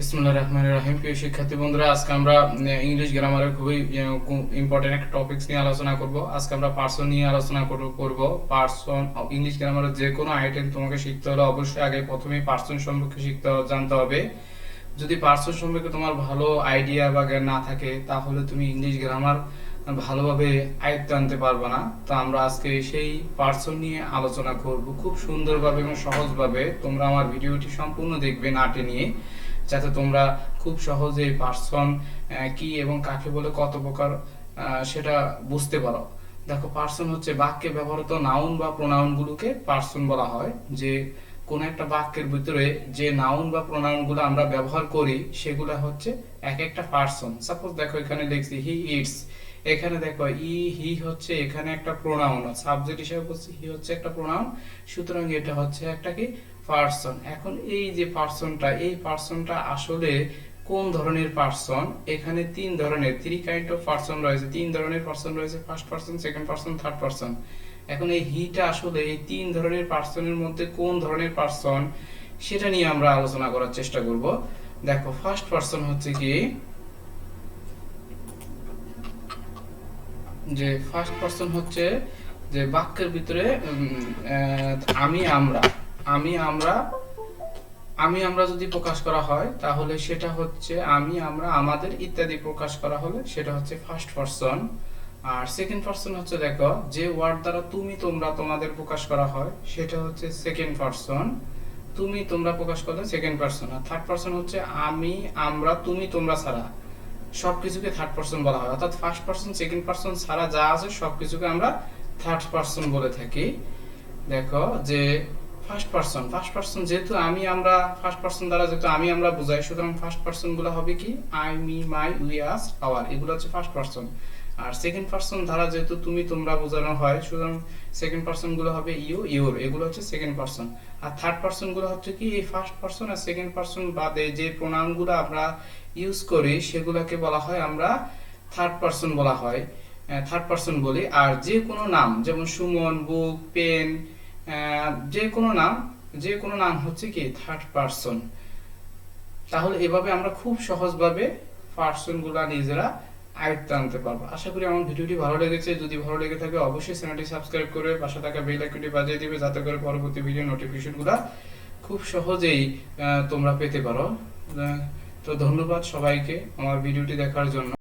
বিসমিল্লাহির রহমানির রহিম। প্রিয় শিক্ষার্থী বন্ধুরা, আজকে আমরা ইংলিশ গ্রামারের খুবই ইম্পর্টেন্ট একটা টপিকস নিয়ে আলোচনা করব। আজকে আমরা পার্সন নিয়ে আলোচনা করব। পার্সন, ইংলিশ গ্রামারের যে কোনো আইটেম তোমাকে শিখতে হলে অবশ্যই আগে প্রথমেই পার্সন সম্পর্কে জানতে হবে। যদি পার্সন সম্পর্কে তোমার ভালো আইডিয়া বা জ্ঞান না থাকে, তাহলে তুমি ইংলিশ গ্রামার ভালোভাবে আয়ত্তে আনতে পারবে না। তো আমরা আজকে সেই পার্সন নিয়ে আলোচনা করব খুব সুন্দরভাবে এবং সহজভাবে। তোমরা আমার ভিডিওটি সম্পূর্ণ দেখবে না টেনে, যাতে তোমরা খুব সহজে পার্সন কি এবং কাকে বলে, কত প্রকার সেটা বুঝতে পারো। দেখো, পার্সন হচ্ছে বাক্যে ব্যবহৃত নাউন বা প্রোনাউন গুলোকে পার্সন বলা হয়। যে কোন একটা বাক্যের ভিতরে যে নাউন বা প্রোনাউন গুলো আমরা ব্যবহার করি, সেগুলো হচ্ছে এক একটা পার্সন। সাপোজ দেখো, এখানে লিখছি হি ইটস, এখানে দেখো হি হচ্ছে এখানে একটা প্রোনাউন, সাবজেক্ট হিসেবে বলছি হি হচ্ছে একটা প্রোনাউন, সুতরাং এটা হচ্ছে একটা কি পার্সন। এখন এই যে পার্সনটা, এই পার্সনটা আসলে কোন ধরনের পার্সন? এখানে তিন ধরনের, থ্রি কাইন্ড অফ পার্সন রয়েছে, তিন ধরনের পার্সন রয়েছে, first person, second person, third person. এখন এই হিটা আসলে এই তিন ধরনের পার্সনের মধ্যে কোন ধরনের পার্সন, সেটা নিয়ে আমরা আলোচনা করার চেষ্টা করব। দেখো, ফার্স্ট পার্সন হচ্ছে কি, যে ফার্স্ট পার্সন হচ্ছে যে বাক্যের ভিতরে আমি আমরা আমি আমরা আমি আমরা যদি প্রকাশ করা হয়, তাহলে সেটা হচ্ছে আমি আমরা আমাদের ইত্যাদি প্রকাশ করা হলে সেটা হচ্ছে ফার্স্ট পারসন। আর সেকেন্ড পারসন হচ্ছে, দেখো, যে ওয়ার্ড দ্বারা তুমি তোমরা তোমাদের প্রকাশ করা হয়, সেটা হচ্ছে সেকেন্ড পারসন। তুমি তোমরা প্রকাশ করলে সেকেন্ড পারসন। আর থার্ড পারসন হচ্ছে আমি আমরা তুমি তোমরা ছাড়া সবকিছুকে থার্ড পারসন বলা হয়। অর্থাৎ ফার্স্ট পারসন, সেকেন্ড পারসন ছাড়া যা আছে সবকিছুকে আমরা থার্ড পারসন বলে থাকি। দেখো, যে ফার্স্ট পারসন যেহেতু আমি আমরা, ফার্স্ট পারসন দ্বারা যেহেতু আমি আমরা বোঝাই, সুতরাং ফার্স্ট পারসন গুলো হবে কি I, me, my, we, us, our, এগুলো হচ্ছে ফার্স্ট পারসন। আর সেকেন্ড পারসন দ্বারা যেহেতু তুমি তোমরা বোঝানো হয়, সুতরাং সেকেন্ড পারসন গুলো হবে ইউ, ইউর, এগুলো হচ্ছে সেকেন্ড পারসন। আর থার্ড পারসন গুলো হচ্ছে কি এই ফার্স্ট পারসন আর সেকেন্ড পারসন বাদে যে প্রোনাউন গুলো আমরা ইউজ করি, সেগুলোকে বলা হয় আমরা থার্ড পারসন বলা হয়, থার্ড পারসন বলি। আর যে কোনো নাম, যেমন সুমন, বুক, পেন, যে কোনো নাম হচ্ছে কি থার্ড পারসন। তাহলে এভাবে আমরা খুব সহজভাবে পারসন গুলা নিজেরা আয়ত্তে আনতে পারবো। আশা করি আমার ভিডিওটি ভালো লেগেছে। যদি ভালো লেগে থাকে, অবশ্যই চ্যানেলটি সাবস্ক্রাইব করে পাশে থাকা বেল আইকনটি বাজিয়ে দিবে, যাতে করে পরবর্তী ভিডিও নোটিফিকেশন গুলা খুব সহজেই তোমরা পেতে পারো। তো ধন্যবাদ সবাইকে আমার ভিডিওটি দেখার জন্য।